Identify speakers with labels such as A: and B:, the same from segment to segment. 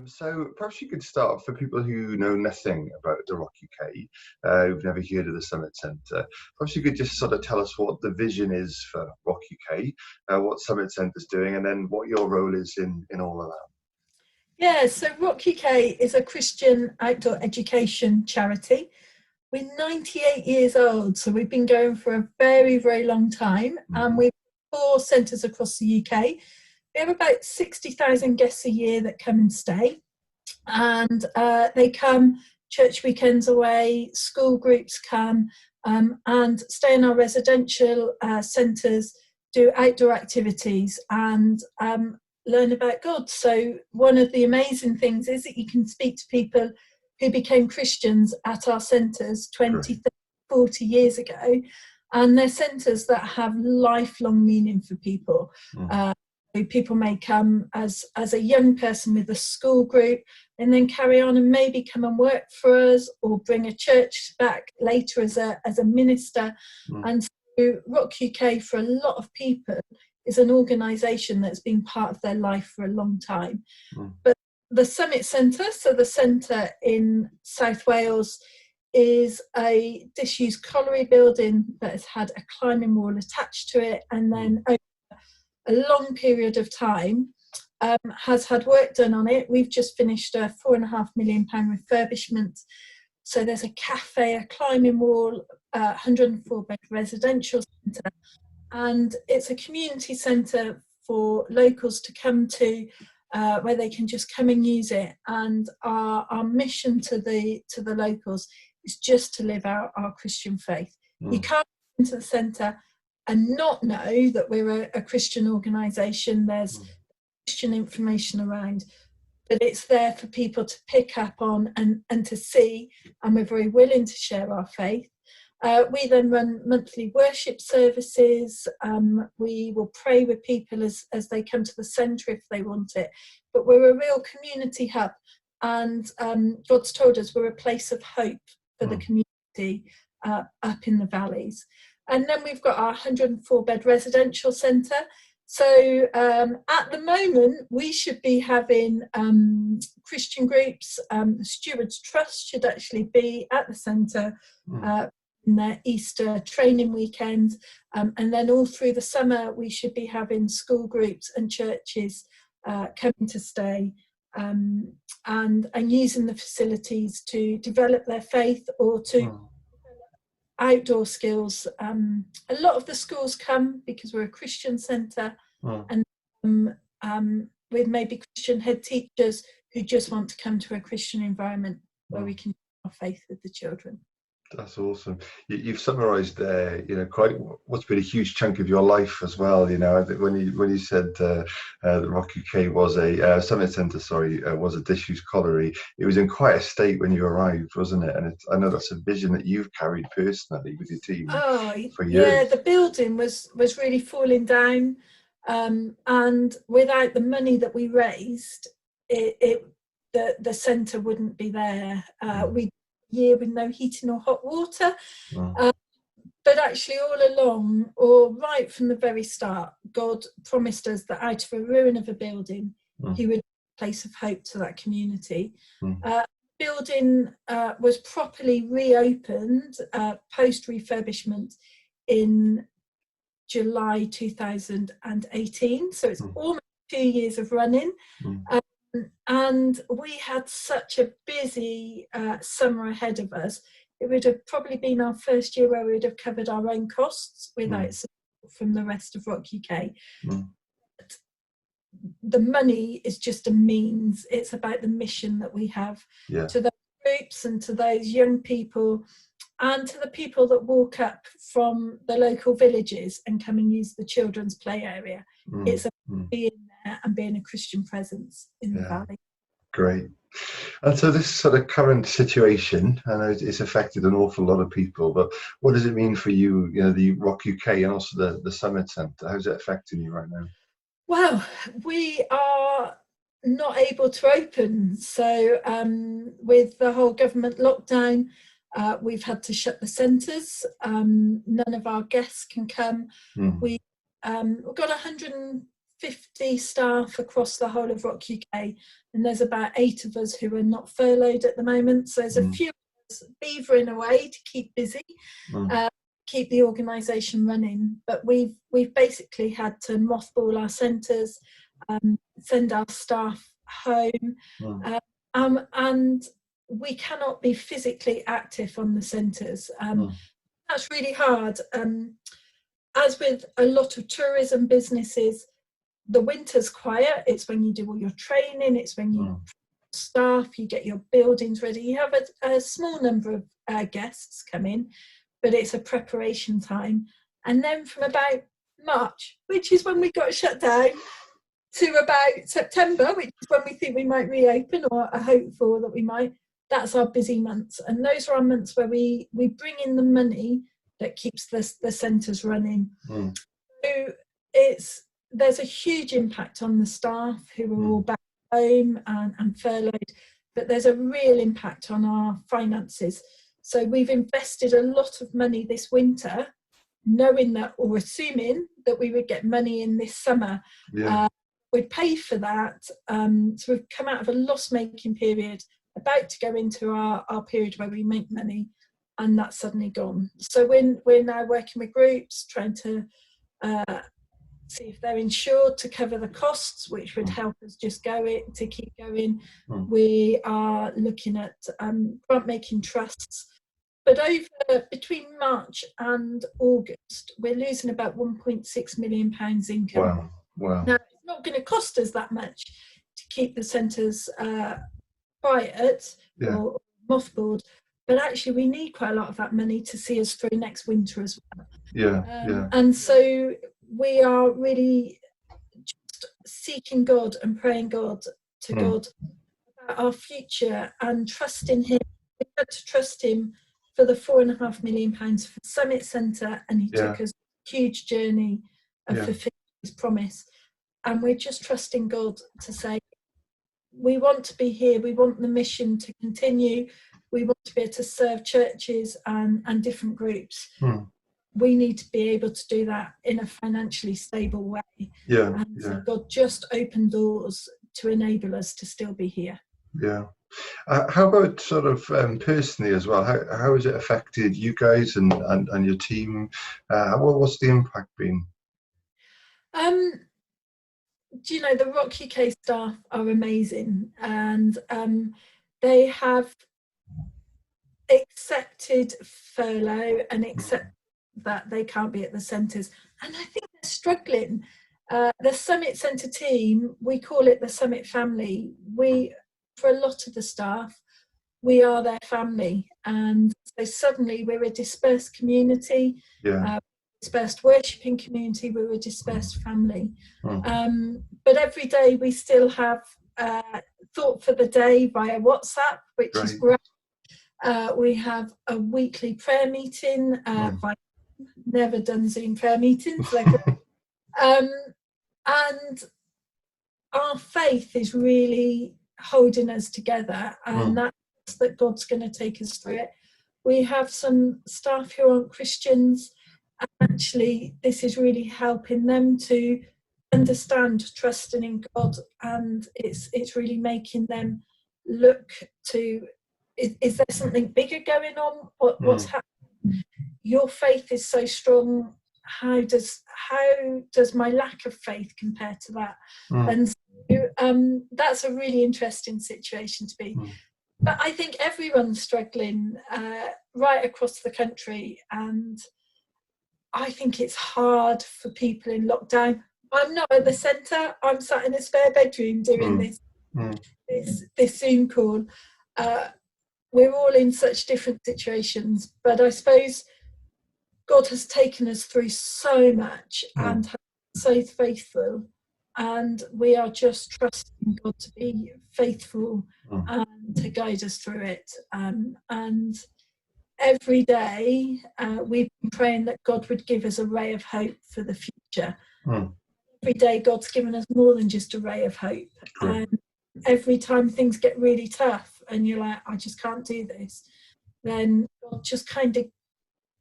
A: So perhaps you could start for people who know nothing about the RockUK, who've never heard of the Summit Centre. Perhaps you could just sort of tell us what the vision is for RockUK, what Summit Centre is doing, and then what your role is in all of that.
B: Yeah, so RockUK is a Christian outdoor education charity. We're 98 years old, so we've been going for a very, very long time, and we've 4 centres across the UK. We have about 60,000 guests a year that come and stay, and they come church weekends away, school groups come and stay in our residential centres, do outdoor activities and learn about God. So one of the amazing things is that you can speak to people who became Christians at our centres 20, 30, 40 years ago, and they're centres that have lifelong meaning for people. People may come as a young person with a school group and then carry on and maybe come and work for us or bring a church back later as a minister. And so RockUK for a lot of people is an organisation that's been part of their life for a long time. But the Summit Centre, so the centre in South Wales, is a disused colliery building that has had a climbing wall attached to it, and then over a long period of time has had work done on it. We've just finished a £4.5 million refurbishment. So there's a cafe, a climbing wall, 104-bed residential centre, and it's a community centre for locals to come to, where they can just come and use it. And our mission to the locals is just to live out our Christian faith. You can't go into the centre and not know that we're a Christian organisation. There's Christian information around, but it's there for people to pick up on and to see, and we're very willing to share our faith. We then run monthly worship services. We will pray with people as they come to the centre if they want it, but we're a real community hub, and God's told us we're a place of hope for the community up in the valleys. And then we've got our 104-bed residential centre. So at the moment, we should be having Christian groups. The Stewards Trust should actually be at the centre in their Easter training weekend. And then all through the summer, we should be having school groups and churches coming to stay and using the facilities to develop their faith or to outdoor skills. A lot of the schools come because we're a Christian centre, and with maybe Christian head teachers who just want to come to a Christian environment where we can share our faith with the children.
A: That's awesome. You've summarised there, quite what's been a huge chunk of your life as well. When you said that RockUK was a Summit Centre, was a disused colliery. It was in quite a state when you arrived, wasn't it? And I know that's a vision that you've carried personally with your team for years.
B: Yeah, the building was really falling down, and without the money that we raised, the centre wouldn't be there. We year with no heating or hot water, but actually all along, or right from the very start, God promised us that out of a ruin of a building he would be a place of hope to that community. Building was properly reopened post refurbishment in July 2018, so it's almost 2 years of running. And we had such a busy summer ahead of us. It would have probably been our first year where we would have covered our own costs without support from the rest of RockUK. The money is just a means. It's about the mission that we have to those groups and to those young people and to the people that walk up from the local villages and come and use the children's play area. It's about being there and being a Christian presence in the valley.
A: Great. And so this sort of current situation, I know it's affected an awful lot of people, but what does it mean for you, the RockUK and also the Summit Centre? How's it affecting you right now?
B: Well, we are not able to open. So with the whole government lockdown, we've had to shut the centres. None of our guests can come. We've got 150 50 staff across the whole of RockUK, and there's about 8 of us who are not furloughed at the moment. So there's a few of us beavering away to keep busy, keep the organisation running. But we've basically had to mothball our centres, send our staff home, and we cannot be physically active on the centres. That's really hard. As with a lot of tourism businesses, the winter's quiet. It's when you do all your training, it's when you staff, you get your buildings ready. You have a small number of guests come in, but it's a preparation time. And then from about March, which is when we got shut down, to about September, which is when we think we might reopen, or are hopeful that we might, that's our busy months. And those are our months where we bring in the money that keeps the centres running. So there's a huge impact on the staff who are all back home and furloughed, but there's a real impact on our finances. So we've invested a lot of money this winter, knowing that, or assuming that we would get money in this summer. We'd pay for that. So we've come out of a loss-making period, about to go into our period where we make money, and that's suddenly gone. So we're now working with groups, trying to see if they're insured to cover the costs, which would help us just to keep going. We are looking at grant-making trusts. But between March and August, we're losing about £1.6 million income.
A: Wow.
B: Now, it's not going to cost us that much to keep the centres quiet or mothballed, but actually we need quite a lot of that money to see us through next winter as well. And so we are really just seeking God and praying God about our future and trusting Him. We had to trust Him for the £4.5 million for Summit Centre, and He took us a huge journey of fulfilling His promise. And we're just trusting God to say, we want to be here, we want the mission to continue, we want to be able to serve churches and different groups. We need to be able to do that in a financially stable way. So God just opened doors to enable us to still be here.
A: How about sort of personally as well? How has it affected you guys and your team? What's the impact been?
B: Do you know, the RockUK staff are amazing, and they have accepted furlough and accept that they can't be at the centres, and I think they're struggling. The Summit Centre team, we call it the Summit family. For a lot of the staff, we are their family, and so suddenly we're a dispersed community, dispersed worshipping community, we're a dispersed family. But every day we still have thought for the day via WhatsApp, which is great. We have a weekly prayer meeting, never done Zoom prayer meetings. And our faith is really holding us together, and that's that God's going to take us through it. We have some staff who aren't Christians, and actually this is really helping them to understand trusting in God, and it's really making them look to, is there something bigger going on? What's happening? Your faith is so strong. How does my lack of faith compare to that? And so, that's a really interesting situation to be. But I think everyone's struggling right across the country, and I think it's hard for people in lockdown. I'm not at the centre. I'm sat in a spare bedroom doing this Zoom call. We're all in such different situations, but I suppose God has taken us through so much and so faithful, and we are just trusting God to be faithful and to guide us through it. And every day we've been praying that God would give us a ray of hope for the future. Every day God's given us more than just a ray of hope. And every time things get really tough and you're like, I just can't do this, then God just kind of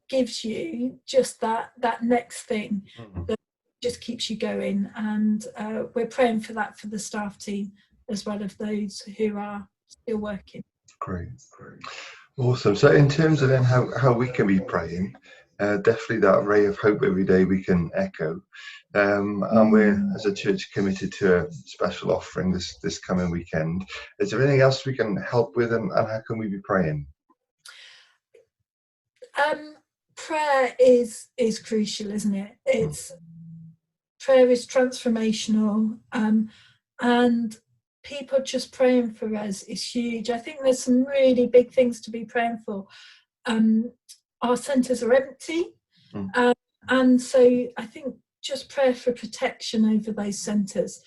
B: gives you just that next thing that just keeps you going. And we're praying for that for the staff team as well as those who are still working.
A: Great. Awesome. So in terms of then how we can be praying, definitely that ray of hope every day we can echo. And we're, as a church, committed to a special offering this coming weekend. Is there anything else we can help with, and how can we be praying?
B: Prayer is crucial, isn't it? Prayer is transformational, and people just praying for us is huge. I think there's some really big things to be praying for. Our centres are empty, and so I think just prayer for protection over those centres,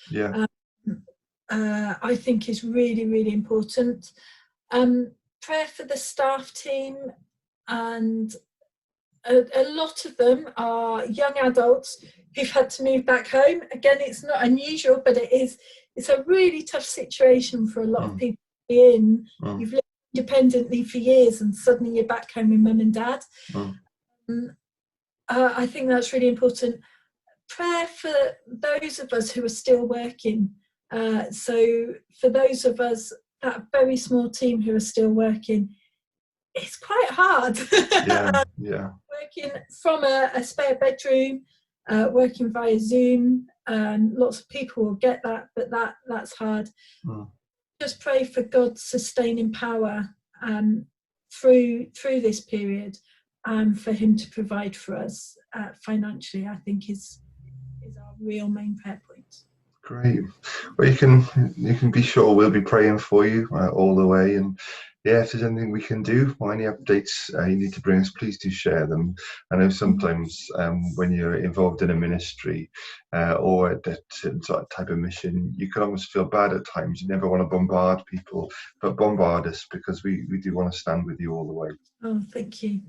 B: I think is really, really important. Prayer for the staff team, and a lot of them are young adults who've had to move back home. Again, it's not unusual, but it's a really tough situation for a lot of people to be in. You've lived independently for years and suddenly you're back home with mum and dad. I think that's really important. Prayer for those of us who are still working. So for those of us, that very small team who are still working, it's quite hard. Working from a spare bedroom, working via Zoom, lots of people will get that, but that's hard. Just pray for God's sustaining power through this period, for Him to provide for us financially. I think is our real main prayer point.
A: Great. Well, you can be sure we'll be praying for you all the way, and if there's anything we can do or any updates you need to bring us, please do share them. I know sometimes when you're involved in a ministry or a certain sort of type of mission, you can almost feel bad at times. You never want to bombard people, but bombard us, because we do want to stand with you all the way.
B: Oh, thank you.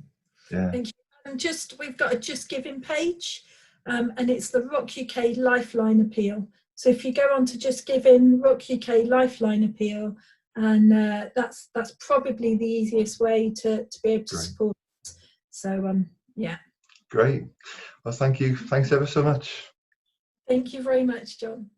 B: Thank you. And we've got a Just Giving page, and it's the RockUK Lifeline Appeal. So if you go on to Just Giving, RockUK Lifeline Appeal, and that's probably the easiest way to be able to support us. So
A: Great. Well, thank you. Thanks ever so much.
B: Thank you very much, John.